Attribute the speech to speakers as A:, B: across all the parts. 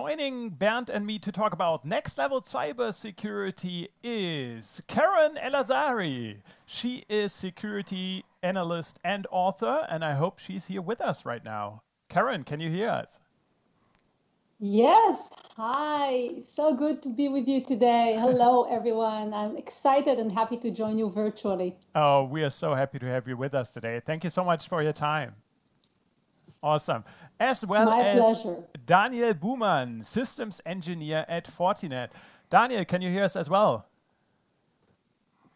A: Joining Bernd and me to talk about next level cybersecurity is Keren Elazari. She is security analyst and author, and I hope she's here with us right now. Keren, can you hear us?
B: Yes, hi. So good to be with you today. Hello, everyone. I'm excited and happy to join you virtually.
A: Oh, we are so happy to have you with us today. Thank you so much for your time. Awesome. As well
B: My
A: as
B: pleasure.
A: Daniel Buhmann, systems engineer at Fortinet. Daniel, can you hear us as well?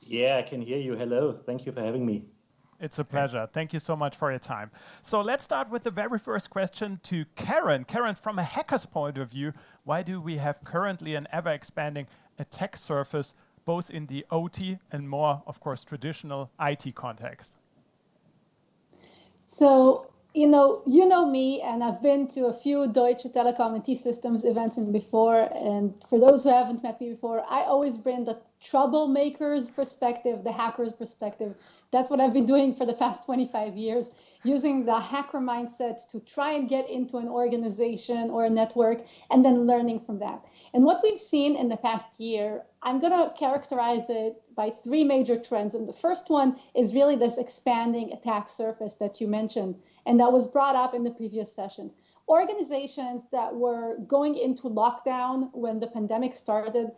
C: Yeah, I can hear you. Hello. Thank you for having me.
A: It's a pleasure. Thank you so much for your time. So let's start with the very first question to Keren. Keren, from a hacker's point of view, why do we have currently an ever-expanding attack surface, both in the OT and more, of course, traditional IT context?
B: So, you know me, and I've been to a few Deutsche Telekom and T-Systems events before. And for those who haven't met me before, I always bring the troublemaker's perspective, the hacker's perspective. That's what I've been doing for the past 25 years, using the hacker mindset to try and get into an organization or a network and then learning from that. And what we've seen in the past year, I'm going to characterize it by three major trends. And the first one is really this expanding attack surface that you mentioned, and that was brought up in the previous sessions. Organizations that were going into lockdown when the pandemic started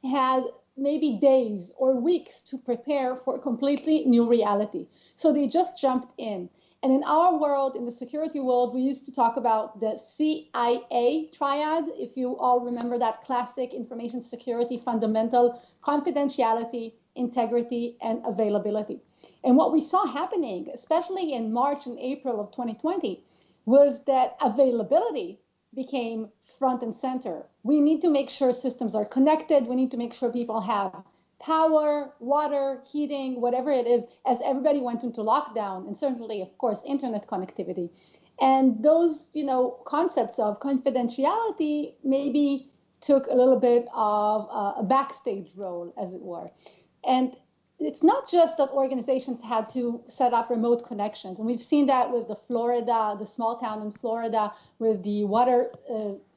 B: had maybe days or weeks to prepare for a completely new reality. So they just jumped in. And in our world, in the security world, we used to talk about the CIA triad. If you all remember that classic information security fundamental: confidentiality, integrity, and availability. And what we saw happening, especially in March and April of 2020, was that availability became front and center. We need to make sure systems are connected. We need to make sure people have power, water, heating, whatever it is, as everybody went into lockdown, and certainly, of course, internet connectivity. And those, concepts of confidentiality maybe took a little bit of a backstage role, as it were. And it's not just that organizations had to set up remote connections. And we've seen that with the small town in Florida, with the water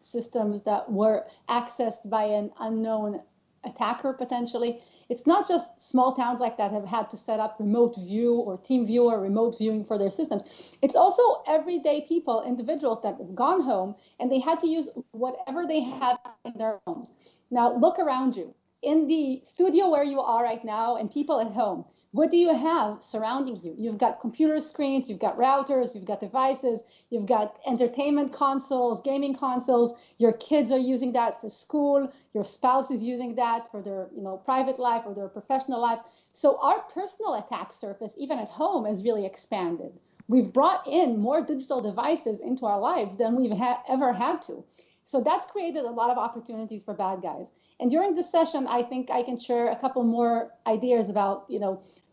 B: systems that were accessed by an unknown attacker potentially. It's not just small towns like that have had to set up remote view or team view or remote viewing for their systems. It's also everyday people, individuals that have gone home and they had to use whatever they had in their homes. Now look around you. In the studio where you are right now and people at home, what do you have surrounding you? You've got computer screens, you've got routers, you've got devices, you've got entertainment consoles, gaming consoles. Your kids are using that for school. Your spouse is using that for their private life or their professional life. So our personal attack surface, even at home, has really expanded. We've brought in more digital devices into our lives than we've ever had to. So that's created a lot of opportunities for bad guys. And during this session, I think I can share a couple more ideas about,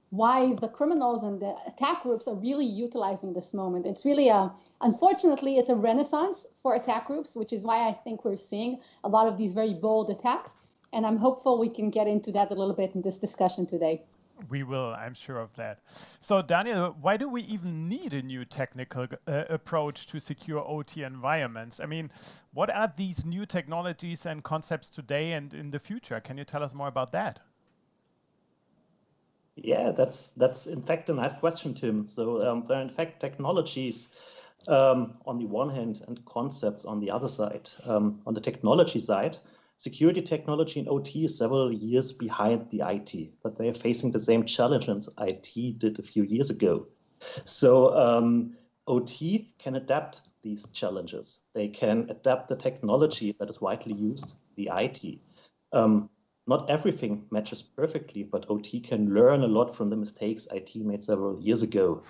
B: why the criminals and the attack groups are really utilizing this moment. It's really, unfortunately, it's a renaissance for attack groups, which is why I think we're seeing a lot of these very bold attacks. And I'm hopeful we can get into that a little bit in this discussion today.
A: We will, I'm sure of that. So Daniel, why do we even need a new technical approach to secure OT environments? I mean, what are these new technologies and concepts today and in the future? Can you tell us more about that?
C: Yeah, that's in fact a nice question, Tim. So there are in fact technologies on the one hand and concepts on the other side. On the technology side, security technology in OT is several years behind the IT, but they are facing the same challenges IT did a few years ago. So OT can adapt these challenges. They can adapt the technology that is widely used, the IT. Not everything matches perfectly, but OT can learn a lot from the mistakes IT made several years ago.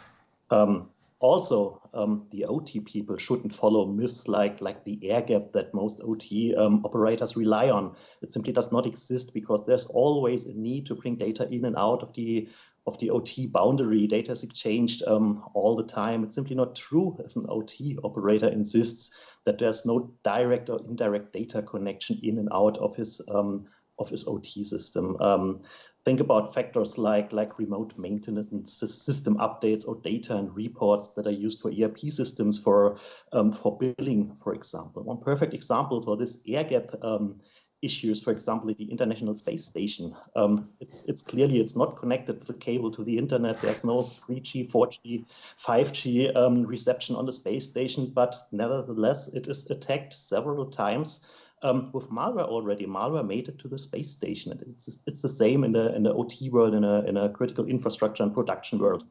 C: Also, the OT people shouldn't follow myths like the air gap that most OT operators rely on. It simply does not exist because there's always a need to bring data in and out of the OT boundary. Data is exchanged all the time. It's simply not true if an OT operator insists that there's no direct or indirect data connection in and out of his his OT system. Think about factors like remote maintenance, system updates, or data and reports that are used for ERP systems for billing, for example. One perfect example for this air gap issues, for example, the International Space Station. It's clearly it's not connected with a cable to the internet. There's no 3G, 4G, 5G reception on the space station, but nevertheless, it is attacked several times. With malware already, malware made it to the space station. It's the same in the OT world, in a critical infrastructure and production world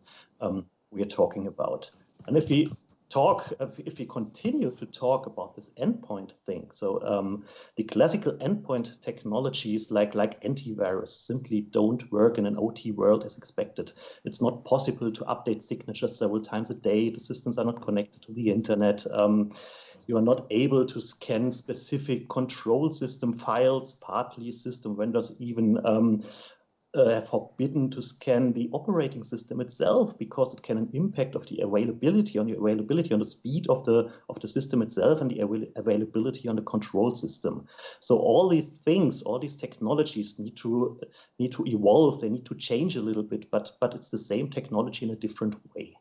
C: we are talking about. And if we continue to talk about this endpoint thing, so the classical endpoint technologies like antivirus simply don't work in an OT world as expected. It's not possible to update signatures several times a day. The systems are not connected to the internet. You are not able to scan specific control system files. Partly system vendors even have forbidden to scan the operating system itself because it can have an impact of the availability on the speed of the system itself and the availability on the control system. So all these things, all these technologies need to evolve. They need to change a little bit, but it's the same technology in a different way.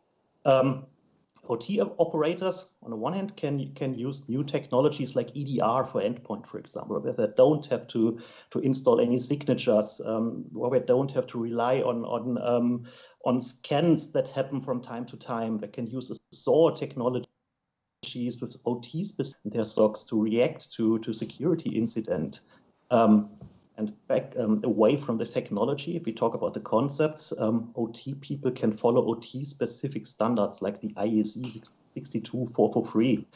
C: OT operators, on the one hand, can use new technologies like EDR for endpoint, for example, where they don't have to install any signatures, where they don't have to rely on scans that happen from time to time. They can use SOAR technologies with OT specific their SOCs to react to security incident. And back away from the technology, if we talk about the concepts, OT people can follow OT-specific standards like the IEC 62443.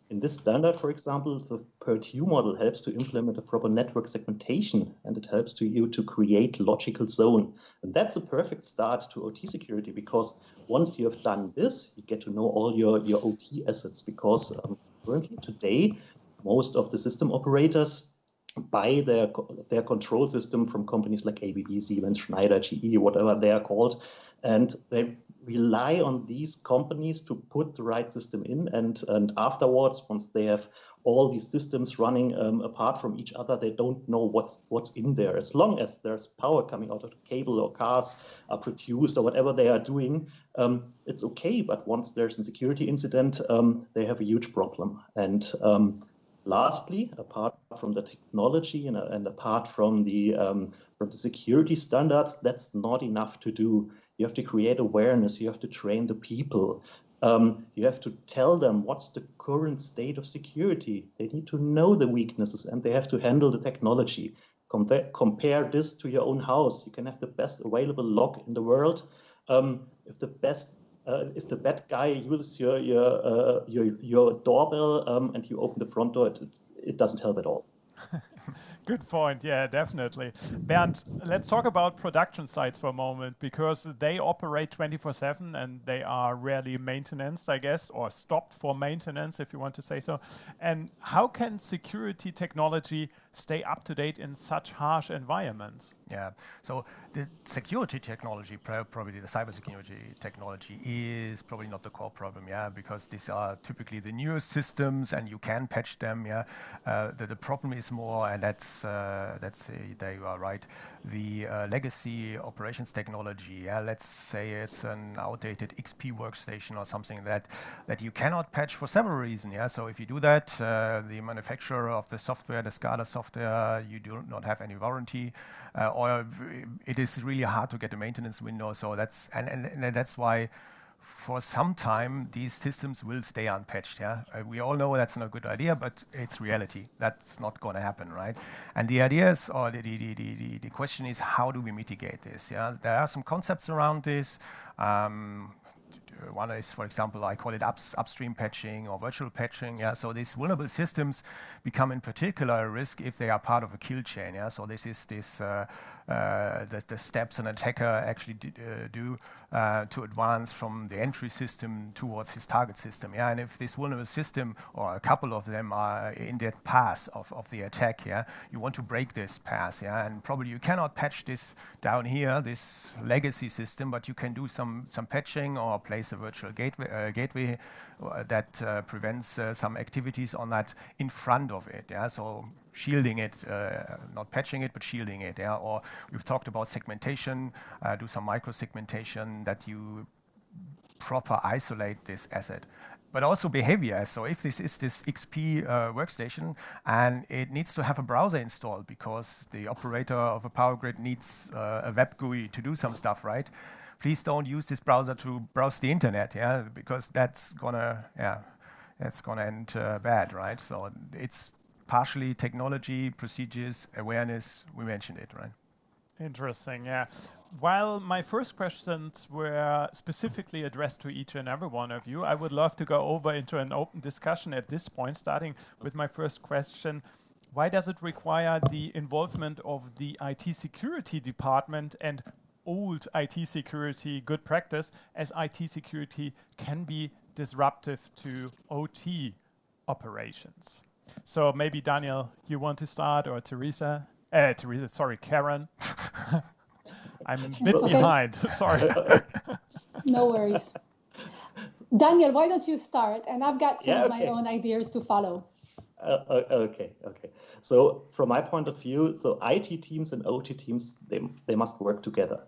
C: In this standard, for example, the PERT-U model helps to implement a proper network segmentation, and it helps you to create logical zone. And that's a perfect start to OT security, because once you have done this, you get to know all your OT assets, because currently today, most of the system operators buy their control system from companies like ABB, Siemens, Schneider, GE, whatever they are called, and they rely on these companies to put the right system in, and afterwards, once they have all these systems running apart from each other, they don't know what's in there. As long as there's power coming out of the cable, or cars are produced, or whatever they are doing, it's okay. But once there's a security incident, they have a huge problem. And lastly, apart from the technology and apart from the security standards, that's not enough to do. You have to create awareness. You have to train the people. You have to tell them what's the current state of security. They need to know the weaknesses, and they have to handle the technology. Compare this to your own house. You can have the best available lock in the world. If the bad guy uses your doorbell and you open the front door, it doesn't help at all.
A: Good point. Yeah, definitely. Bernd, let's talk about production sites for a moment, because they operate 24/7 and they are rarely maintenance, I guess, or stopped for maintenance, if you want to say so. And how can security technology stay up to date in such harsh environments?
D: Yeah, so the security technology, probably the cybersecurity technology, is probably not the core problem, yeah, because these are typically the newest systems and you can patch them, yeah. The problem is more, and that's there you are right, the legacy operations technology, yeah. Let's say it's an outdated XP workstation or something that you cannot patch for several reasons, yeah. So if you do that, the manufacturer of the software, the SCADA software, you do not have any warranty. Or it is really hard to get a maintenance window. So that's and that's why for some time these systems will stay unpatched. Yeah, we all know that's not a good idea, but it's reality. That's not going to happen, right? And the idea is, or the question is, how do we mitigate this? Yeah, there are some concepts around this. One is, for example, I call it upstream patching or virtual patching. Yeah, so these vulnerable systems become in particular a risk if they are part of a kill chain. Yeah, so this is the steps an attacker actually do to advance from the entry system towards his target system. Yeah, and if this vulnerable system or a couple of them are in that path of the attack, yeah, you want to break this path. Yeah, and probably you cannot patch this down here, this legacy system, but you can do some patching or place a virtual gateway that prevents some activities on that in front of it. Yeah, so shielding it, not patching it, but shielding it. Yeah, or we've talked about segmentation, do some micro segmentation that you proper isolate this asset. But also behavior. So if this is this XP workstation and it needs to have a browser installed because the operator of a power grid needs a web GUI to do some stuff, right? Please don't use this browser to browse the internet, yeah, because that's gonna end bad, right? So it's partially technology, procedures, awareness. We mentioned it, right?
A: Interesting, yeah. While my first questions were specifically addressed to each and every one of you, I would love to go over into an open discussion at this point, starting with my first question. Why does it require the involvement of the IT security department and old IT security good practice, as IT security can be disruptive to OT operations? So maybe Daniel, you want to start, or Teresa? Keren. I'm a bit behind, sorry.
B: No worries. Daniel, why don't you start? And I've got some of my own ideas to follow.
C: Okay. So from my point of view, so IT teams and OT teams, they must work together.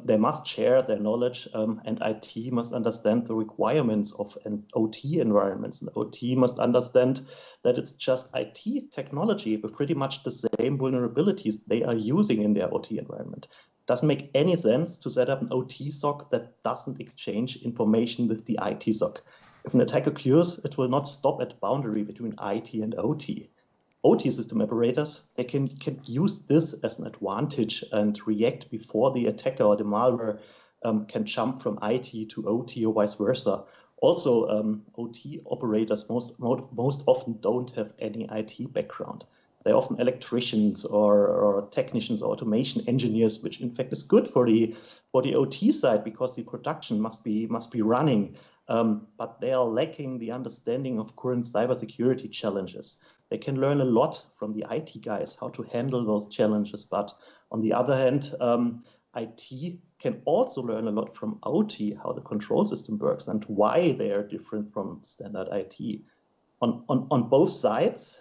C: They must share their knowledge, and IT must understand the requirements of an OT environments. And OT must understand that it's just IT technology with pretty much the same vulnerabilities they are using in their OT environment. It doesn't make any sense to set up an OT SOC that doesn't exchange information with the IT SOC. If an attack occurs, it will not stop at the boundary between IT and OT. OT system operators, they can use this as an advantage and react before the attacker or the malware can jump from IT to OT or vice versa. Also, OT operators most often don't have any IT background. They're often electricians or technicians, or automation engineers, which in fact is good for the OT side because the production must be running. But they are lacking the understanding of current cybersecurity challenges. They can learn a lot from the IT guys how to handle those challenges. But on the other hand, IT can also learn a lot from OT, how the control system works and why they are different from standard IT. On both sides,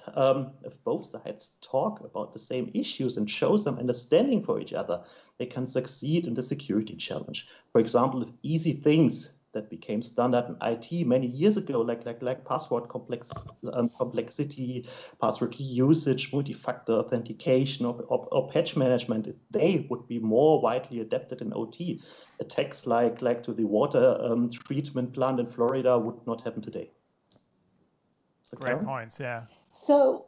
C: if both sides talk about the same issues and show some understanding for each other, they can succeed in the security challenge. For example, if easy things that became standard in IT many years ago, like password complexity, password key usage, multi-factor authentication, or patch management, they would be more widely adapted in OT. Attacks like to the water treatment plant in Florida would not happen today. So,
A: Great
C: Keren?
A: points, yeah.
B: So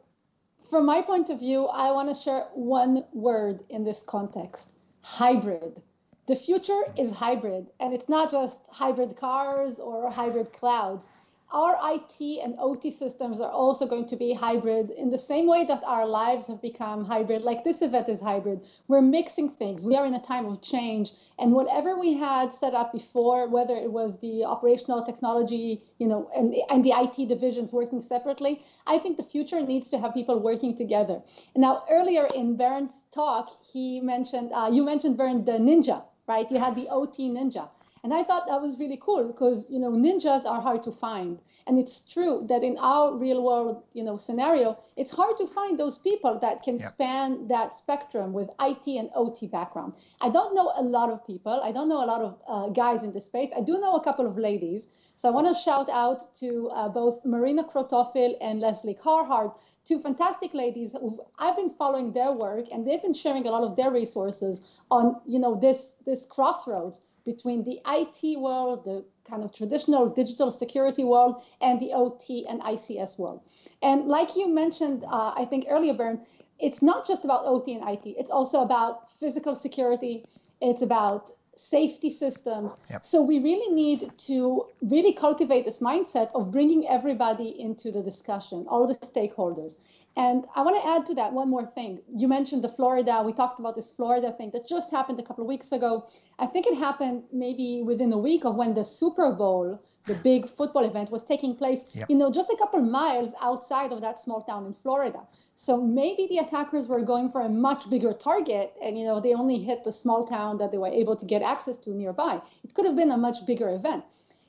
B: from my point of view, I want to share one word in this context: hybrid. The future is hybrid, and it's not just hybrid cars or hybrid clouds. Our IT and OT systems are also going to be hybrid in the same way that our lives have become hybrid, like this event is hybrid. We're mixing things. We are in a time of change, and whatever we had set up before, whether it was the operational technology, and the IT divisions working separately, I think the future needs to have people working together. Now, earlier in Bernd's talk, you mentioned Bernd, the ninja, right? You had the OT ninja. And I thought that was really cool because, ninjas are hard to find. And it's true that in our real world, scenario, it's hard to find those people that can span that spectrum with IT and OT background. I don't know a lot of people. I don't know a lot of guys in this space. I do know a couple of ladies. So I want to shout out to both Marina Krotofil and Leslie Carhart, two fantastic ladies who I've been following their work, and they've been sharing a lot of their resources on, this crossroads between the IT world, the kind of traditional digital security world, and the OT and ICS world. And like you mentioned, I think earlier, Bernd, it's not just about OT and IT. It's also about physical security. It's about safety systems.
D: Yep.
B: So we really need to really cultivate this mindset of bringing everybody into the discussion, all the stakeholders. And I want to add to that one more thing. You mentioned the Florida. We talked about this Florida thing that just happened a couple of weeks ago. I think it happened maybe within a week of when the Super Bowl, the big football event, was taking place,
D: Yep.
B: just a couple miles outside of that small town in Florida. So maybe the attackers were going for a much bigger target, and they only hit the small town that they were able to get access to nearby. It could have been a much bigger event.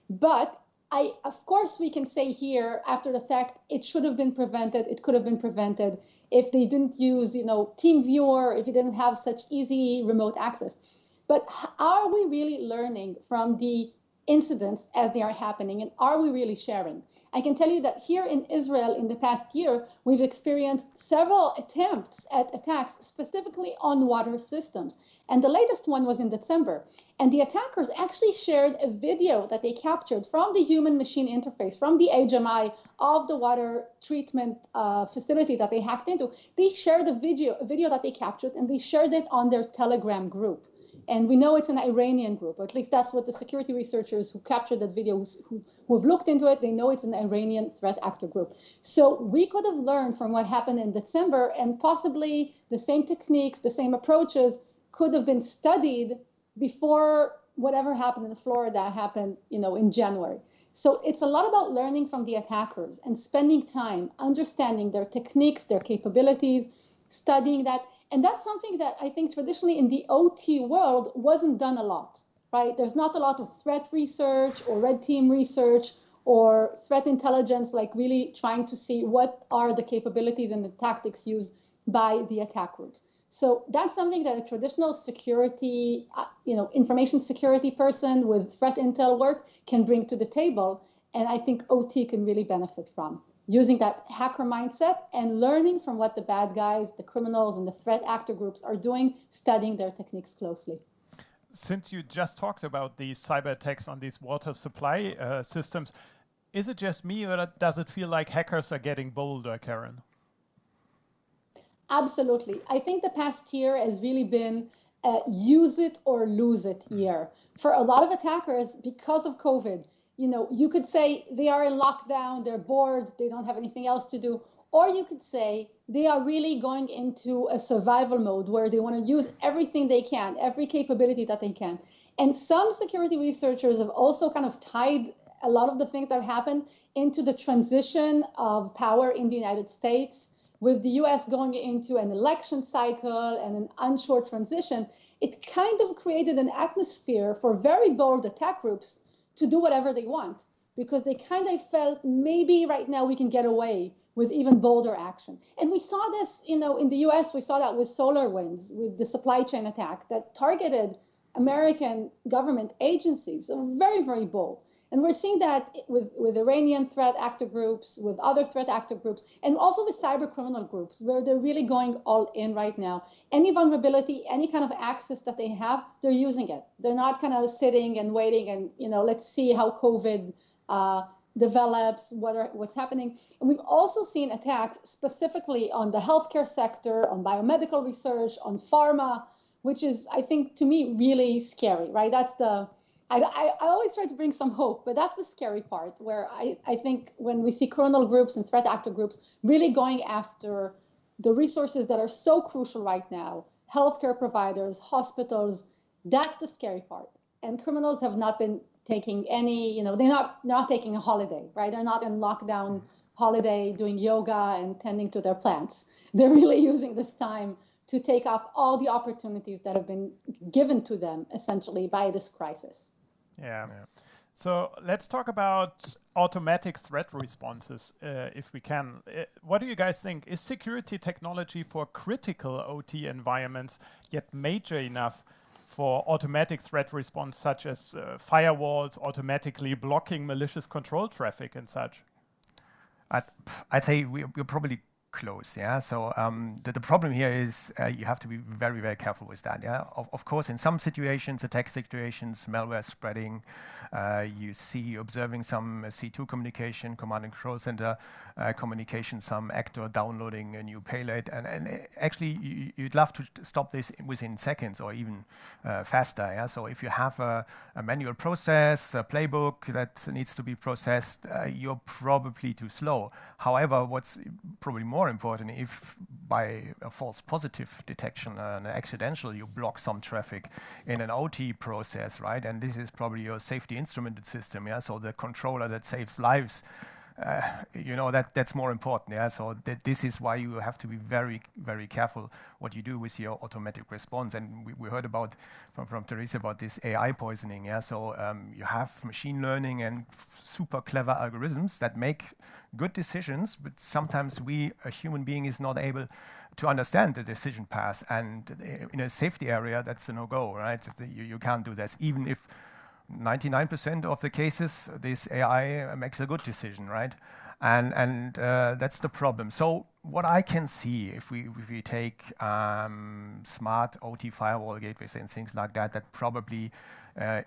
B: But of course, we can say here after the fact, it should have been prevented. It could have been prevented if they didn't use, TeamViewer, if you didn't have such easy remote access. But are we really learning from the incidents as they are happening, and are we really sharing? I can tell you that here in Israel in the past year, we've experienced several attempts at attacks specifically on water systems, and the latest one was in December. And the attackers actually shared a video that they captured from the human machine interface, from the HMI of the water treatment facility that they hacked into. They shared a video that they captured, and they shared it on their Telegram group. And we know it's an Iranian group, or at least that's what the security researchers who captured that video, who have looked into it, they know it's an Iranian threat actor group. So we could have learned from what happened in December, and possibly the same techniques, the same approaches could have been studied before whatever happened in Florida happened, in January. So it's a lot about learning from the attackers and spending time understanding their techniques, their capabilities, studying that. And that's something that I think traditionally in the OT world wasn't done a lot, right? There's not a lot of threat research or red team research or threat intelligence, like really trying to see what are the capabilities and the tactics used by the attack groups. So that's something that a traditional security, information security person with threat intel work can bring to the table. And I think OT can really benefit from using that hacker mindset and learning from what the bad guys, the criminals, and the threat actor groups are doing, studying their techniques closely.
A: Since you just talked about these cyber attacks on these water supply systems, is it just me, or does it feel like hackers are getting bolder, Keren?
B: Absolutely. I think the past year has really been a use it or lose it year. For a lot of attackers, because of COVID, you could say they are in lockdown, they're bored, they don't have anything else to do. Or you could say they are really going into a survival mode where they want to use everything they can, every capability that they can. And some security researchers have also kind of tied a lot of the things that have happened into the transition of power in the United States. With the US going into an election cycle and an unsure transition, it kind of created an atmosphere for very bold attack groups to do whatever they want, because they kind of felt maybe right now we can get away with even bolder action. And we saw this, in the US, we saw that with SolarWinds, with the supply chain attack that targeted American government agencies. So very, very bold. And we're seeing that with Iranian threat actor groups, with other threat actor groups, and also with cyber criminal groups, where they're really going all in right now. Any vulnerability, any kind of access that they have, they're using it. They're not kind of sitting and waiting and, let's see how COVID develops, what's happening. And we've also seen attacks specifically on the healthcare sector, on biomedical research, on pharma, which is, I think, to me, really scary, right? That's I always try to bring some hope, but that's the scary part, where I think when we see criminal groups and threat actor groups really going after the resources that are so crucial right now, healthcare providers, hospitals, that's the scary part. And criminals have not been taking any, they're not taking a holiday, right? They're not in lockdown holiday doing yoga and tending to their plants. They're really using this time to take up all the opportunities that have been given to them essentially by this crisis.
A: Yeah. So let's talk about automatic threat responses, if we can. What do you guys think? Is security technology for critical OT environments yet major enough for automatic threat response, such as firewalls automatically blocking malicious control traffic and such?
D: I'd say we're probably close. Yeah. So the problem here is you have to be very, very careful with that. Yeah. Of course, in some situations, attack situations, malware spreading, you see observing some C2 communication, command and control center communication, some actor downloading a new payload, and actually you'd love to stop this within seconds or even faster. Yeah. So if you have a manual process, a playbook that needs to be processed, you're probably too slow. However, what's probably more important, if by a false positive detection, an accidental, you block some traffic in an OT process, right? And this is probably your safety instrumented system, yeah? So the controller that saves lives, that's more important, yeah? So this is why you have to be very, very careful what you do with your automatic response. And we heard about from Teresa about this AI poisoning, yeah? So you have machine learning and super clever algorithms that make good decisions, but sometimes a human being is not able to understand the decision path. And in a safety area, that's a no-go, right? You can't do this, even if 99% of the cases, this AI makes a good decision, right? And that's the problem. So what I can see, if we take smart OT firewall gateways and things like that, that probably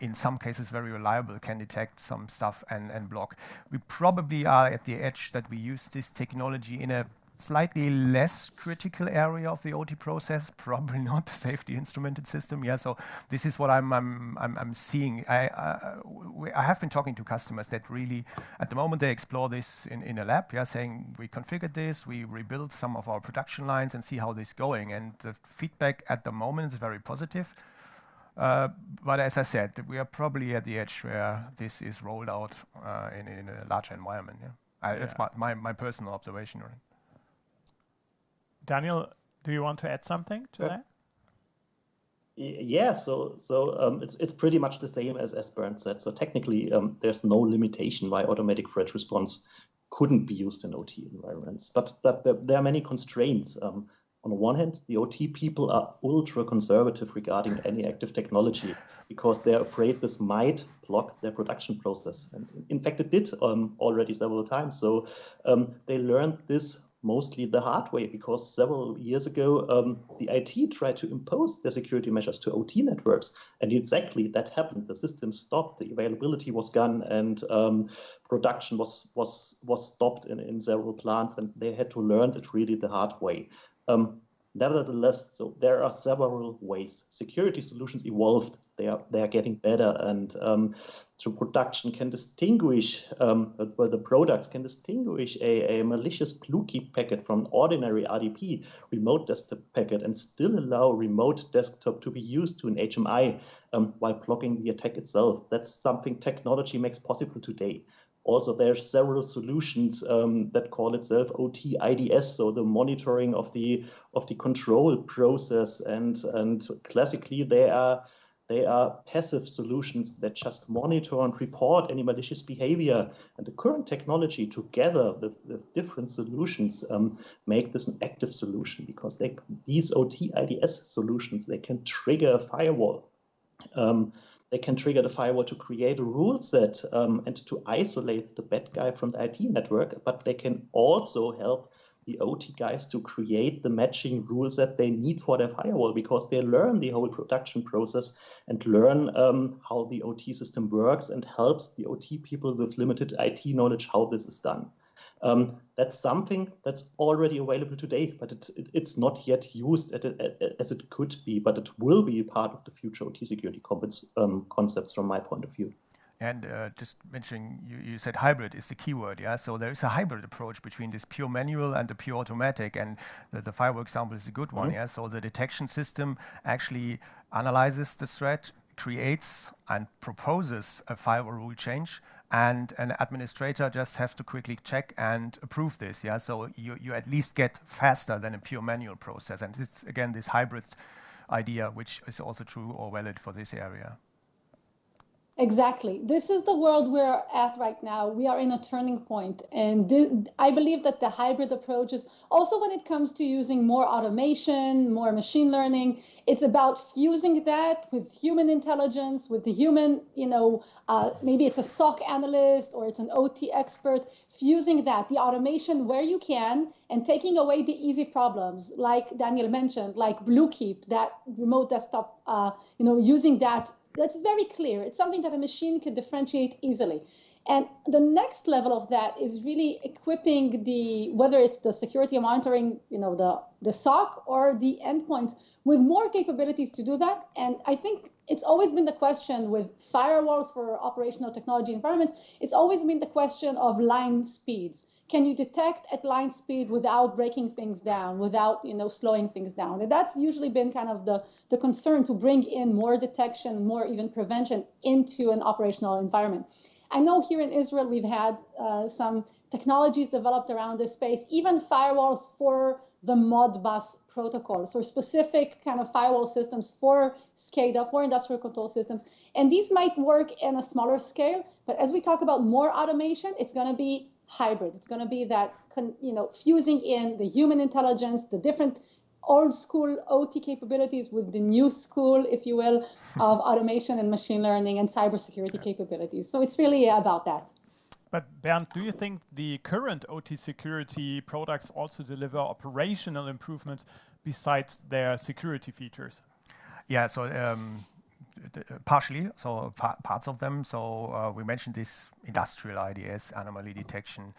D: in some cases very reliable, can detect some stuff and block. We probably are at the edge that we use this technology in a slightly less critical area of the OT process, probably not the safety instrumented system. Yeah, so this is what I'm seeing. I have been talking to customers that really, at the moment, they explore this in a lab. Yeah, saying we configured this, we rebuilt some of our production lines and see how this is going. And the feedback at the moment is very positive. But as I said, we are probably at the edge where this is rolled out in a larger environment. Yeah, that's my personal observation. Right?
A: Daniel, do you want to add something to that?
C: Yeah, so it's pretty much the same as Bernd said. So technically, there's no limitation why automatic threat response couldn't be used in OT environments. But there are many constraints. On the one hand, the OT people are ultra conservative regarding any active technology because they're afraid this might block their production process. And in fact, it did already several times. So they learned this mostly the hard way, because several years ago, the IT tried to impose their security measures to OT networks. And exactly that happened. The system stopped, the availability was gone, and production was stopped in several plants, and they had to learn it really the hard way. Nevertheless, so there are several ways. Security solutions evolved. They are getting better, and so production can distinguish, where the products can distinguish a malicious BlueKey packet from ordinary RDP remote desktop packet, and still allow remote desktop to be used to an HMI while blocking the attack itself. That's something technology makes possible today. Also, there are several solutions that call itself OT IDS, so the monitoring of the control process, and classically they are passive solutions that just monitor and report any malicious behavior. And the current technology, together with different solutions, make this an active solution, because these OT IDS solutions, they can trigger a firewall. They can trigger the firewall to create a rule set and to isolate the bad guy from the IT network, but they can also help the OT guys to create the matching rules that they need for their firewall, because they learn the whole production process and learn how the OT system works, and helps the OT people with limited IT knowledge how this is done. That's something that's already available today, but it's not yet used as it could be, but it will be part of the future OT security concepts from my point of view.
D: And just mentioning, you said hybrid is the keyword, yeah? So there is a hybrid approach between this pure manual and the pure automatic, and the firewall example is a good one, yeah? So the detection system actually analyzes the threat, creates and proposes a firewall rule change, and an administrator just have to quickly check and approve this, yeah? So you at least get faster than a pure manual process. And it's, again, this hybrid idea, which is also true or valid for this area.
B: Exactly. This is the world we're at right now. We are in a turning point. And I believe that the hybrid approaches, also when it comes to using more automation, more machine learning, it's about fusing that with human intelligence, with the human, maybe it's a SOC analyst or it's an OT expert, fusing that, the automation where you can, and taking away the easy problems, like Daniel mentioned, like Bluekeep, that remote desktop, using that. That's very clear. It's something that a machine can differentiate easily. And the next level of that is really equipping whether it's the security monitoring, the SOC or the endpoints with more capabilities to do that. And I think it's always been the question with firewalls for operational technology environments, it's always been the question of line speeds. Can you detect at line speed without breaking things down, without slowing things down? And that's usually been kind of the concern, to bring in more detection, more even prevention into an operational environment. I know here in Israel we've had some technologies developed around this space, even firewalls for the Modbus protocol, so specific kind of firewall systems for SCADA, for industrial control systems. And these might work in a smaller scale, but as we talk about more automation, it's going to be hybrid. It's going to be that, fusing in the human intelligence, the different old school OT capabilities with the new school, if you will, of automation and machine learning and cybersecurity capabilities. So it's really about that.
A: But Bernd, do you think the current OT security products also deliver operational improvements besides their security features?
D: Yeah, so partially, so parts of them. So we mentioned this industrial IDS, anomaly detection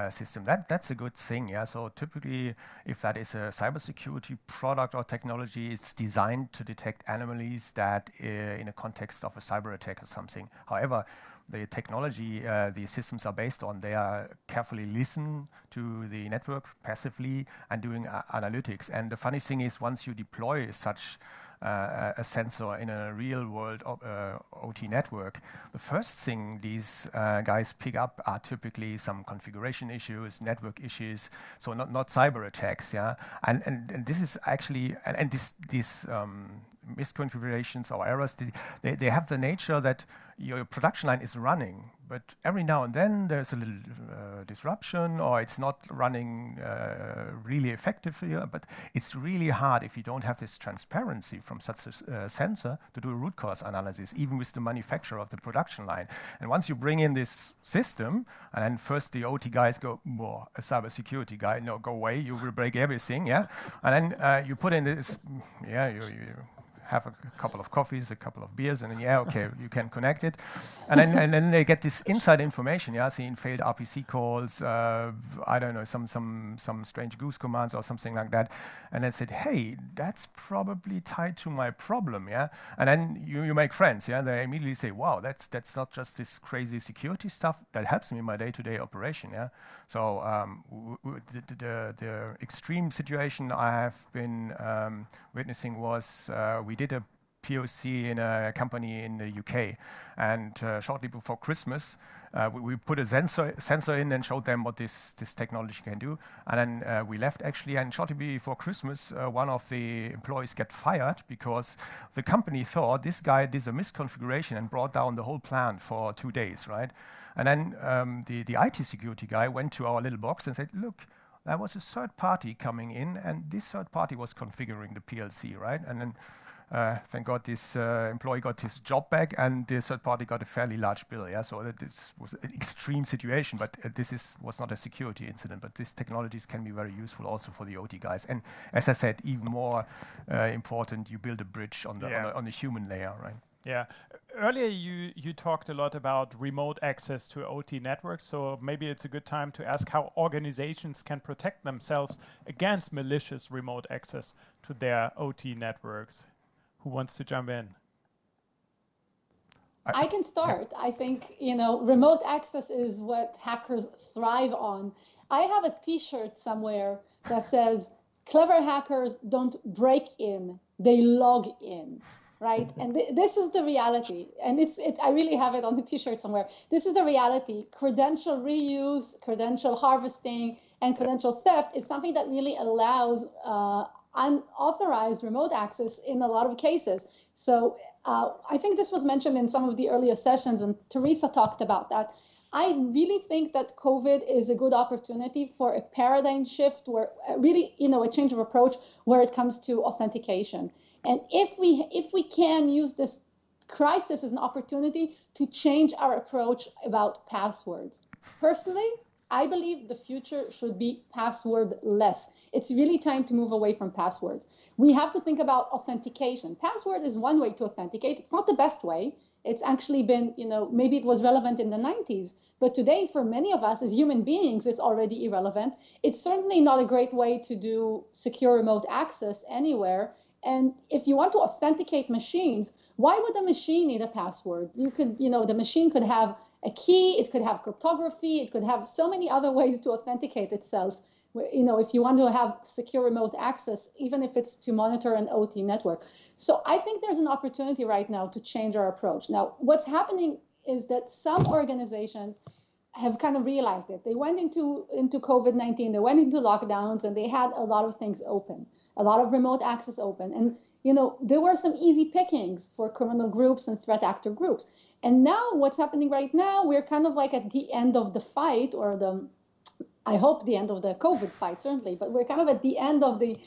D: system. That's a good thing, yeah. So typically, if that is a cybersecurity product or technology, it's designed to detect anomalies that in a context of a cyber attack or something. However, the technology the systems are based on, they are carefully listen to the network passively and doing analytics. And the funny thing is, once you deploy such a sensor in a real world OT network, the first thing these guys pick up are typically some configuration issues, network issues, so not cyber attacks, yeah. And this is actually, and these misconfigurations or errors, they have the nature that your production line is running, but every now and then there's a little disruption, or it's not running really effectively. But it's really hard if you don't have this transparency from such a sensor to do a root cause analysis, even with the manufacturer of the production line. And once you bring in this system, and then first the OT guys go, "Whoa, a cybersecurity guy, no, go away, you will break everything," yeah. And then you put in this, yeah, you have a couple of coffees, a couple of beers, and then, yeah, okay, you can connect it. And then they get this inside information, yeah, seeing failed RPC calls, I don't know, some strange goose commands or something like that. And they said, hey, that's probably tied to my problem, yeah. And then you make friends, yeah. They immediately say, wow, that's not just this crazy security stuff, that helps me in my day-to-day operation, yeah. So the extreme situation I have been witnessing was we did a POC in a company in the UK, and shortly before Christmas, we put a sensor in and showed them what this technology can do. And then we left actually, and shortly before Christmas, one of the employees got fired because the company thought this guy did a misconfiguration and brought down the whole plant for 2 days, right? And then the IT security guy went to our little box and said, look, there was a third party coming in, and this third party was configuring the PLC, right? And then thank God this employee got his job back, and the third party got a fairly large bill, yeah? So this was an extreme situation, but was not a security incident, but these technologies can be very useful also for the OT guys. And as I said, even more important, you build a bridge on the human layer, right?
A: Yeah. Earlier, you talked a lot about remote access to OT networks, so maybe it's a good time to ask how organizations can protect themselves against malicious remote access to their OT networks. Who wants to jump in?
B: I can start. I think, remote access is what hackers thrive on. I have a T-shirt somewhere that says, clever hackers don't break in, they log in. Right, and this is the reality, and I really have it on the T-shirt somewhere. This is the reality. Credential reuse, credential harvesting, and credential theft is something that really allows unauthorized remote access in a lot of cases. So I think this was mentioned in some of the earlier sessions, and Teresa talked about that. I really think that COVID is a good opportunity for a paradigm shift, where really, a change of approach where it comes to authentication. And if we can use this crisis as an opportunity to change our approach about passwords. Personally, I believe the future should be password-less. It's really time to move away from passwords. We have to think about authentication. Password is one way to authenticate. It's not the best way. It's actually been, maybe it was relevant in the 90s, but today for many of us as human beings, it's already irrelevant. It's certainly not a great way to do secure remote access anywhere. And if you want to authenticate machines, why would a machine need a password? You could, the machine could have a key, it could have cryptography, it could have so many other ways to authenticate itself. If you want to have secure remote access, even if it's to monitor an OT network. So I think there's an opportunity right now to change our approach. Now, what's happening is that some organizations have kind of realized it. They went into COVID-19, they went into lockdowns, and they had a lot of things open, a lot of remote access open. And, there were some easy pickings for criminal groups and threat actor groups. And now what's happening right now, we're kind of like at the end of the fight, or I hope the end of the COVID fight, certainly, but we're kind of at the end of the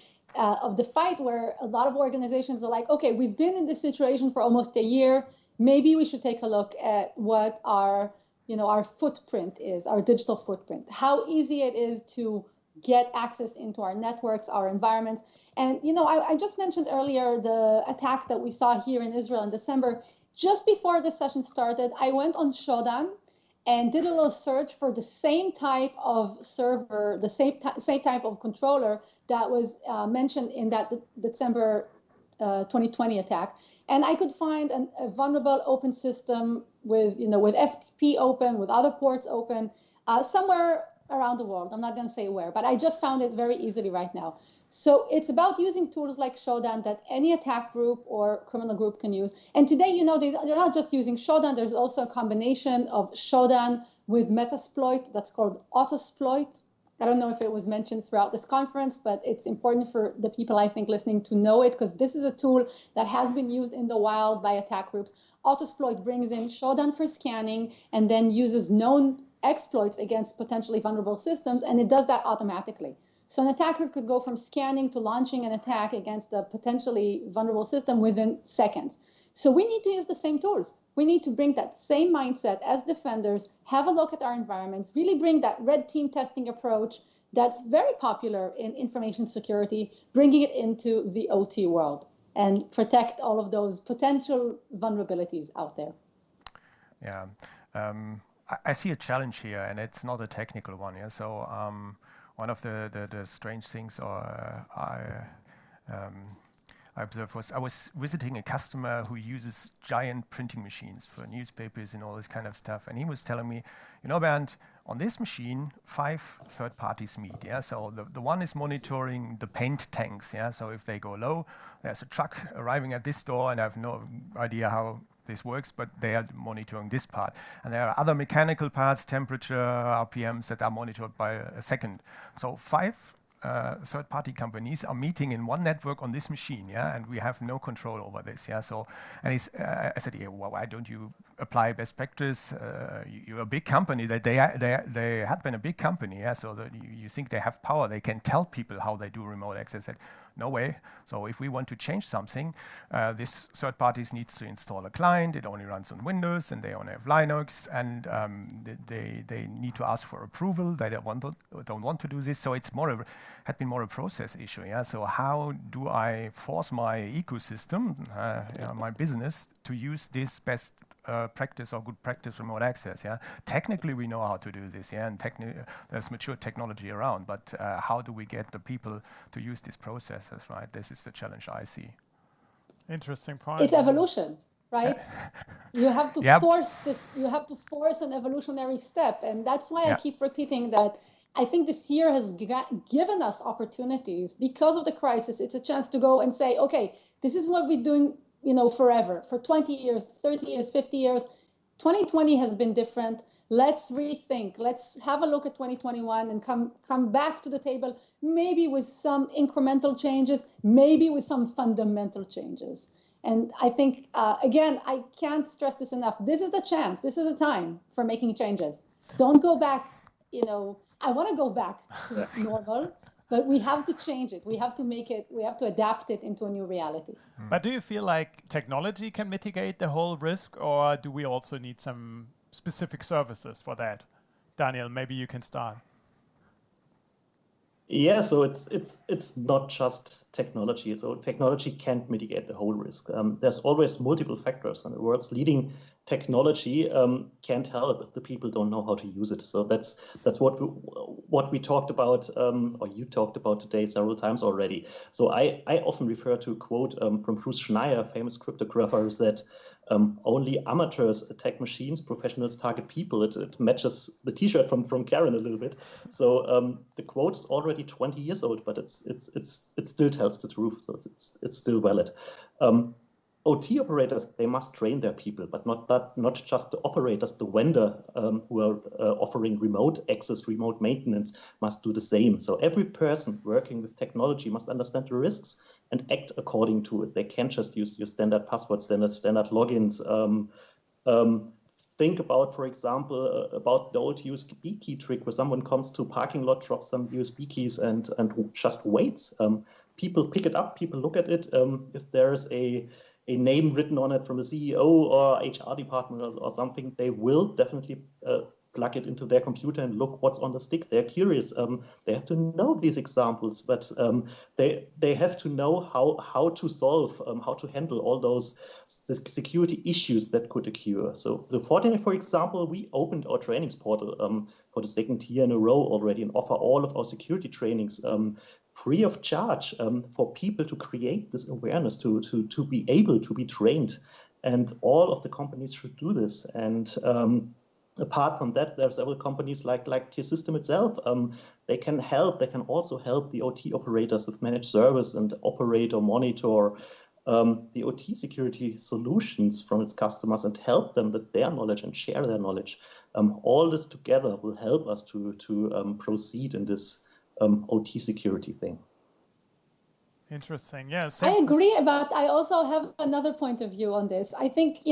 B: fight, where a lot of organizations are like, okay, we've been in this situation for almost a year. Maybe we should take a look at what our footprint is, our digital footprint, how easy it is to get access into our networks, our environments. And, I just mentioned earlier the attack that we saw here in Israel in December. Just before the session started, I went on Shodan and did a little search for the same type of server, the same type of controller that was mentioned in that December 2020 attack. And I could find a vulnerable open system with FTP open, with other ports open, somewhere around the world. I'm not going to say where, but I just found it very easily right now. So it's about using tools like Shodan that any attack group or criminal group can use. And today, they're not just using Shodan. There's also a combination of Shodan with Metasploit that's called Autosploit. I don't know if it was mentioned throughout this conference, but it's important for the people, I think, listening to know it, because this is a tool that has been used in the wild by attack groups. Autosploit brings in Shodan for scanning and then uses known exploits against potentially vulnerable systems, and it does that automatically. So an attacker could go from scanning to launching an attack against a potentially vulnerable system within seconds. So we need to use the same tools. We need to bring that same mindset as defenders, have a look at our environments, really bring that red team testing approach that's very popular in information security, bringing it into the OT world and protect all of those potential vulnerabilities out there.
D: Yeah. I see a challenge here, and it's not a technical one. Yeah. So one of the strange things I observed was I was visiting a customer who uses giant printing machines for newspapers and all this kind of stuff, and he was telling me, Bernd, on this machine, 5 third parties meet. Yeah. So the one is monitoring the paint tanks. Yeah. So if they go low, there's a truck arriving at this door, and I have no idea how this works, but they are monitoring this part. And there are other mechanical parts, temperature, RPMs, that are monitored by a second. So 5 third-party companies are meeting in one network on this machine, yeah, and we have no control over this, yeah. So, and I said, yeah, well, why don't you apply best practice? You're a big company. They had been a big company, yeah. So that you think they have power? They can tell people how they do remote access. I said, no way. So if we want to change something, this third parties needs to install a client. It only runs on Windows, and they only have Linux, and they need to ask for approval. They don't want to do this. So it's had been more a process issue. Yeah. So how do I force my ecosystem, my business, to use this best practice or good practice remote access? Yeah. Technically, we know how to do this. Yeah, and there's mature technology around. But how do we get the people to use these processes? Right. This is the challenge I see.
A: Interesting point.
B: It's evolution, right? You have to force this. You have to force an evolutionary step, and that's why I keep repeating that. I think this year has given us opportunities because of the crisis. It's a chance to go and say, okay, this is what we're doing, forever, for 20 years, 30 years, 50 years. 2020 has been different. Let's rethink. Let's have a look at 2021 and come back to the table, maybe with some incremental changes, maybe with some fundamental changes. And I think, again, I can't stress this enough. This is the chance. This is the time for making changes. Don't go back. I want to go back to normal, but we have to change it. We have to make it, we have to adapt it into a new reality.
A: But do you feel like technology can mitigate the whole risk, or do we also need some specific services for that? Daniel, maybe you can start.
C: Yeah, so it's not just technology. So technology can't mitigate the whole risk. There's always multiple factors, and the world's leading technology can't help if the people don't know how to use it. So that's what we talked about, or you talked about today several times already. So I often refer to a quote from Bruce Schneier, a famous cryptographer, who said, only amateurs attack machines, professionals target people. It matches the T-shirt from Keren a little bit. So the quote is already 20 years old, but it still tells the truth. So it's still valid. OT operators, they must train their people, but not just the operators. The vendor who are offering remote access, remote maintenance must do the same. So every person working with technology must understand the risks and act according to it. They can't just use your standard passwords, standard logins. Think about, for example, about the old USB key trick where someone comes to a parking lot, drops some USB keys and just waits. People pick it up, people look at it. If there's a name written on it from the CEO or HR department or something, they will definitely plug it into their computer and look what's on the stick. They're curious. They have to know these examples, but they have to know how to solve, how to handle all those security issues that could occur. So the Fortinet, for example, we opened our trainings portal for the second year in a row already and offer all of our security trainings free of charge for people to create this awareness, to be able to be trained. And all of the companies should do this. And apart from that, there are several companies like T-System itself. They can help. They can also help the OT operators with managed service and operate or monitor the OT security solutions from its customers and help them with their knowledge and share their knowledge. All this together will help us to proceed in this OT security thing.
A: Interesting. Yeah.
B: I agree, but I also have another point of view on this. I think,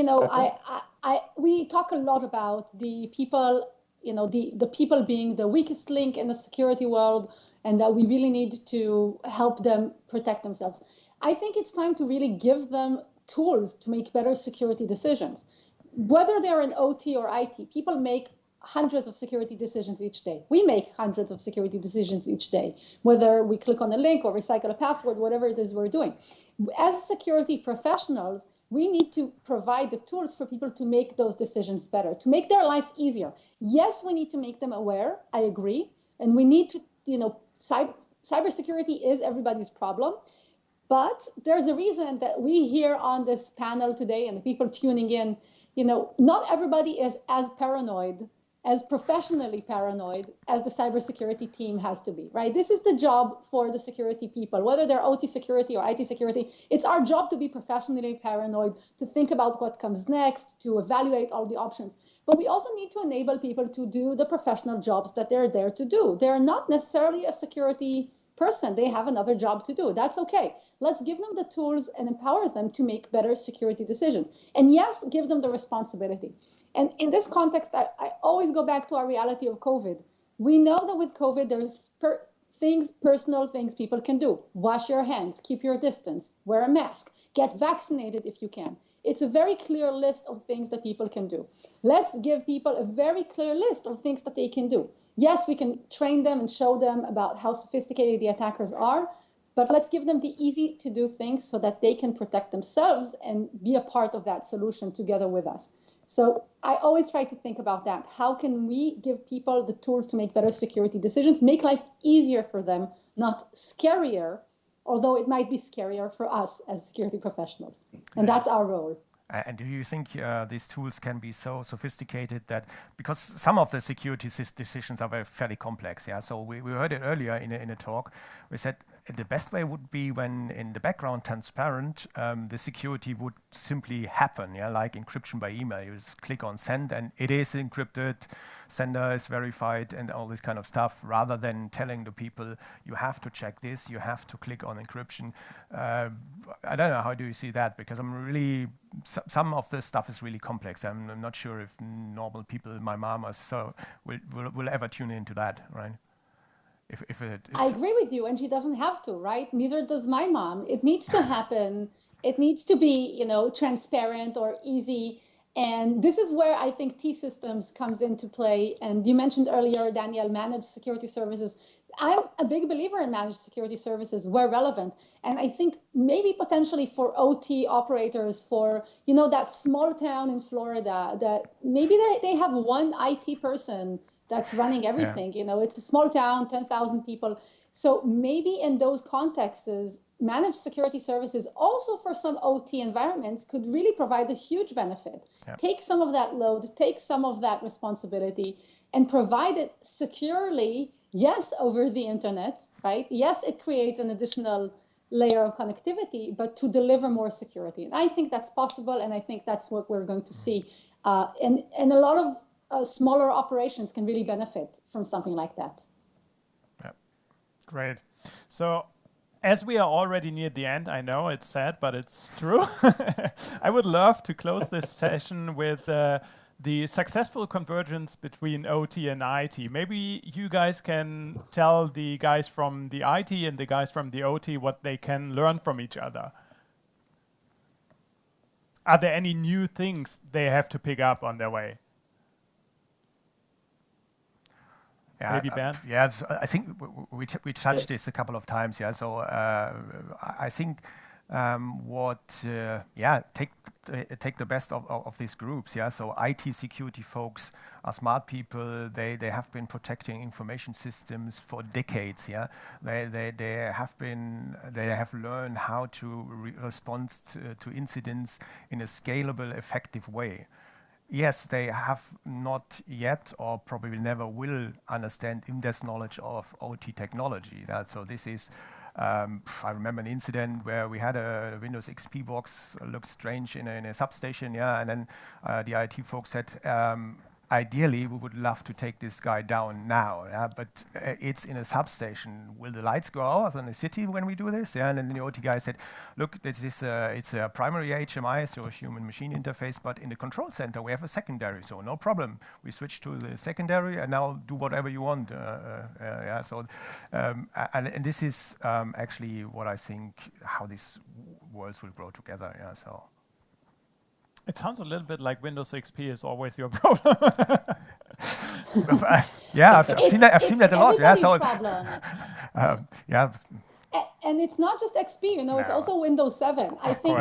B: we talk a lot about the people, the people being the weakest link in the security world, and that we really need to help them protect themselves. I think it's time to really give them tools to make better security decisions. Whether they're in OT or IT, people make hundreds of security decisions each day. We make hundreds of security decisions each day, whether we click on a link or recycle a password, whatever it is we're doing. As security professionals, we need to provide the tools for people to make those decisions better, to make their life easier. Yes, we need to make them aware, I agree, and we need to, cybersecurity is everybody's problem, but there's a reason that we here on this panel today and the people tuning in, not everybody is as paranoid, as professionally paranoid as the cybersecurity team has to be, right? This is the job for the security people, whether they're OT security or IT security. It's our job to be professionally paranoid, to think about what comes next, to evaluate all the options. But we also need to enable people to do the professional jobs that they're there to do. They're not necessarily a security person. They have another job to do. That's okay. Let's give them the tools and empower them to make better security decisions. And yes, give them the responsibility. And in this context, I always go back to our reality of COVID. We know that with COVID, there's personal things people can do. Wash your hands, keep your distance, wear a mask, get vaccinated if you can. It's a very clear list of things that people can do. Let's give people a very clear list of things that they can do. Yes, we can train them and show them about how sophisticated the attackers are, but let's give them the easy to do things so that they can protect themselves and be a part of that solution together with us. So I always try to think about that. How can we give people the tools to make better security decisions, make life easier for them, not scarier, although it might be scarier for us as security professionals. And that's our role.
D: And do you think these tools can be so sophisticated that, because some of the security decisions are fairly complex, yeah? So we heard it earlier in a talk. We said the best way would be when in the background transparent, the security would simply happen, yeah, like encryption by email. You just click on send and it is encrypted, sender is verified and all this kind of stuff, rather than telling the people, you have to check this, you have to click on encryption. I don't know, how do you see that? Because I'm really, some of the stuff is really complex. I'm not sure if normal people, my mom or so, will ever tune into that, right?
B: I agree with you, and she doesn't have to, right? Neither does my mom. It needs to happen. It needs to be, transparent or easy. And this is where I think T-Systems comes into play. And you mentioned earlier, Daniel, managed security services. I'm a big believer in managed security services where relevant. And I think maybe potentially for OT operators, for, that small town in Florida, that maybe they have one IT person that's running everything. Yeah. It's a small town, 10,000 people. So maybe in those contexts, managed security services also for some OT environments could really provide a huge benefit. Yeah. Take some of that load, take some of that responsibility, and provide it securely, yes, over the internet, right? Yes, it creates an additional layer of connectivity, but to deliver more security. And I think that's possible, and I think that's what we're going to see. And a lot of smaller operations can really benefit from something like that.
A: Yeah. Great. So as we are already near the end, I know it's sad, but it's true. I would love to close this session with the successful convergence between OT and IT. Maybe you guys can tell the guys from the IT and the guys from the OT what they can learn from each other. Are there any new things they have to pick up on their way?
D: Yeah,
A: maybe Bernd?
D: Yeah, so I think we touched this a couple of times. Yeah, so I think take the best of these groups. Yeah, so IT security folks are smart people. They have been protecting information systems for decades. Yeah, they have learned how to respond to incidents in a scalable, effective way. Yes, they have not yet, or probably never will, understand in-depth knowledge of OT technology. So this is, I remember an incident where we had a Windows XP box looked strange in a substation, yeah, and then the IT folks said, ideally, we would love to take this guy down now, yeah, but it's in a substation. Will the lights go out in the city when we do this? Yeah, and then the OT guy said, look, this is it's a primary HMI, so a human-machine interface, but in the control center, we have a secondary, so no problem. We switch to the secondary and now do whatever you want. Yeah, so, and this is actually what I think, how these worlds will grow together, yeah, so.
A: It sounds a little bit like Windows XP is always your problem.
D: Yeah, I've seen that a lot. Yeah, so
B: yeah. And it's not just XP, no. It's also Windows 7. I think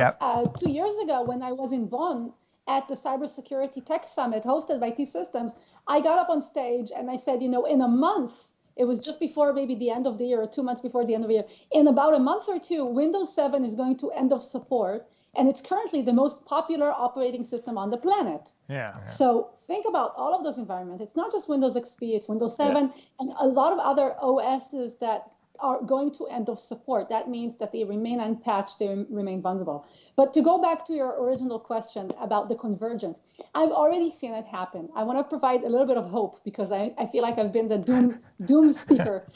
B: 2 years ago when I was in Bonn at the Cybersecurity Tech Summit hosted by T-Systems, I got up on stage and I said, in a month, it was just before maybe the end of the year or 2 months before the end of the year. In about a month or two, Windows 7 is going to end of support. And it's currently the most popular operating system on the planet.
A: Yeah.
B: So think about all of those environments. It's not just Windows XP, it's Windows 7 and a lot of other OSs that are going to end of support. That means that they remain unpatched, they remain vulnerable. But to go back to your original question about the convergence, I've already seen it happen. I want to provide a little bit of hope because I feel like I've been the doom speaker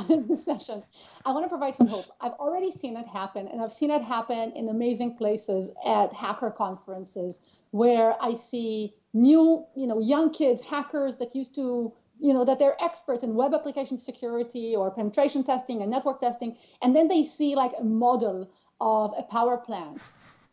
B: in this session. I want to provide some hope. I've already seen it happen, and I've seen it happen in amazing places at hacker conferences where I see new, young kids, hackers that used to that they're experts in web application security or penetration testing and network testing. And then they see like a model of a power plant,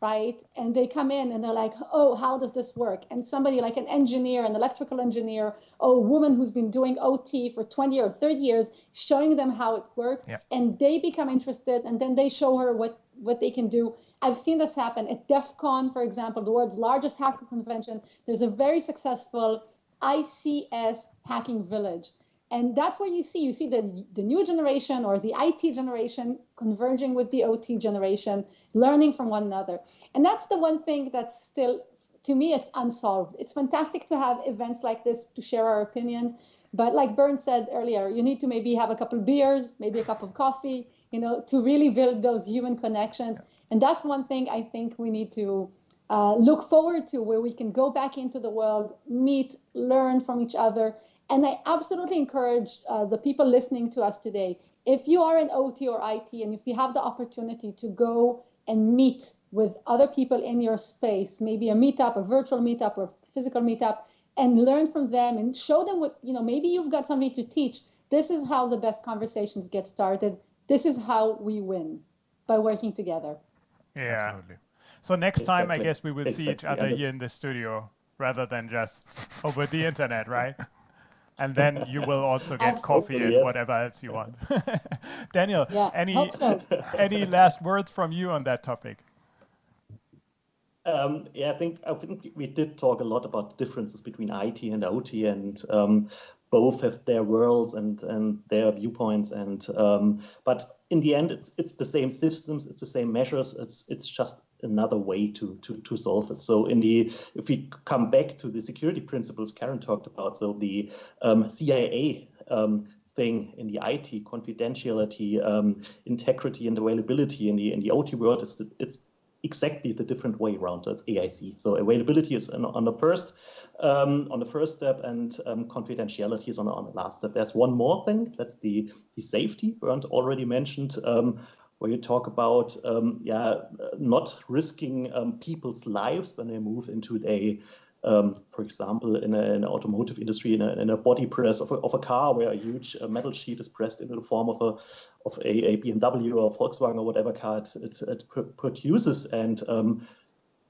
B: right? And they come in and they're like, oh, how does this work? And somebody like an engineer, an electrical engineer, or a woman who's been doing OT for 20 or 30 years, showing them how it works. Yep. And they become interested and then they show her what they can do. I've seen this happen at DEF CON, for example, the world's largest hacker convention. There's a very successful ICS hacking village. And that's what you see the new generation or the IT generation converging with the OT generation, learning from one another. And that's the one thing that's still, to me, it's unsolved. It's fantastic to have events like this to share our opinions. But like Bernd said earlier, you need to maybe have a couple of beers, maybe a cup of coffee, to really build those human connections. And that's one thing I think we need to look forward to, where we can go back into the world, meet, learn from each other. And I absolutely encourage the people listening to us today, if you are in OT or IT, and if you have the opportunity to go and meet with other people in your space, maybe a meetup, a virtual meetup or physical meetup, and learn from them and show them what, maybe you've got something to teach. This is how the best conversations get started. This is how we win, by working together.
A: Yeah.
D: Absolutely.
A: So next time, I
C: Exactly.
A: guess we will see each other here in the studio rather than just over the internet, right? And then you will also get coffee and
C: Yes.
A: whatever else you want. Daniel,
B: Yeah, hope so.
A: any last words from you on that topic?
C: I think we did talk a lot about differences between IT and OT, and both have their worlds and their viewpoints. And but in the end, it's the same systems, it's the same measures. It's just another way to solve it. So if we come back to the security principles Keren talked about, so the CIA thing in the IT, confidentiality, integrity, and availability in the OT world, it's exactly the different way around. It's AIC. So availability is on the first step, and confidentiality is on the last step. There's one more thing. That's the safety Bernd already mentioned, where you talk about not risking people's lives when they move into for example, in an automotive industry, in a body press of a car, where a huge metal sheet is pressed into the form of a BMW or Volkswagen or whatever car it produces. And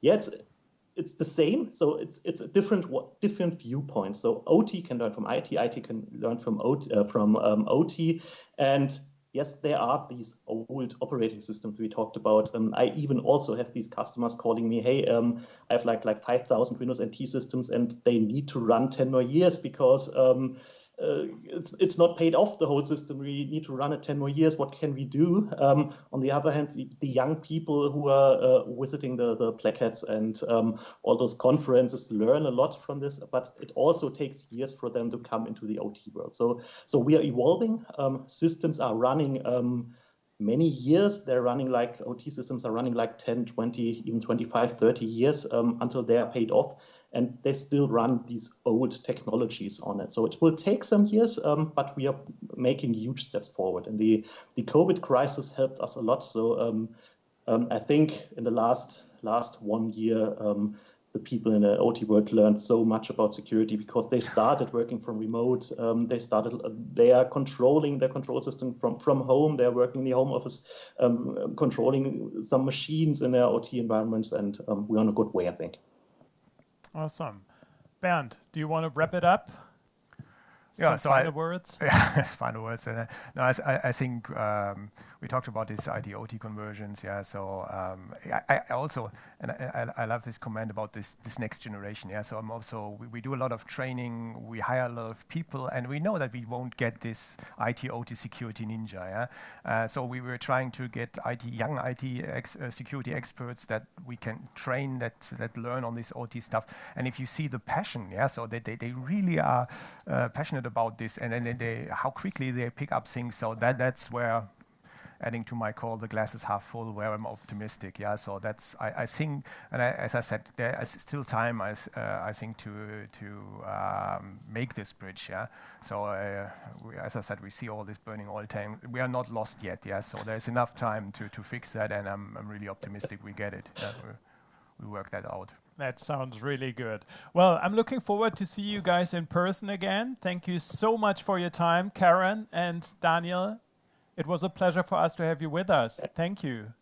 C: it's the same. So it's a different viewpoint. So OT can learn from IT, IT can learn from OT, and yes, there are these old operating systems we talked about. I even also have these customers calling me, hey, I have like 5,000 Windows NT systems, and they need to run 10 more years because it's not paid off, the whole system. We need to run it 10 more years. What can we do? On the other hand, the young people who are visiting the Black Hats and all those conferences learn a lot from this, but it also takes years for them to come into the OT world. So we are evolving. Systems are running many years. They're running like OT systems are running like 10, 20, even 25, 30 years until they are paid off. And they still run these old technologies on it. So it will take some years, but we are making huge steps forward. And the COVID crisis helped us a lot. So I think in the last 1 year, the people in the OT world learned so much about security because they started working from remote. They are controlling their control system from home. They're working in the home office, controlling some machines in their OT environments. And we're on a good way, I think.
A: Awesome. Bernd, do you want to wrap it up?
D: Yeah,
A: Some final words?
D: Yes, final words. No, I think we talked about this IT-OT convergence. Yeah, so I also, and I love this comment about this next generation. Yeah, so I'm also, we do a lot of training, we hire a lot of people, and we know that we won't get this IT-OT security ninja. Yeah, so we were trying to get young security experts that we can train, that learn on this OT stuff. And if you see the passion, yeah, so they really are passionate about this, and then how quickly they pick up things. So that's where, adding to my call, the glass is half full, where I'm optimistic. Yeah, so that's I think, and as I said, there is still time. I think to make this bridge. Yeah, so as I said, we see all this burning oil tank. We are not lost yet. Yeah, so there's enough time to fix that, and I'm really optimistic we get it. Yeah, we work that out.
A: That sounds really good. Well, I'm looking forward to see you guys in person again. Thank you so much for your time, Keren and Daniel. It was a pleasure for us to have you with us. Thank you.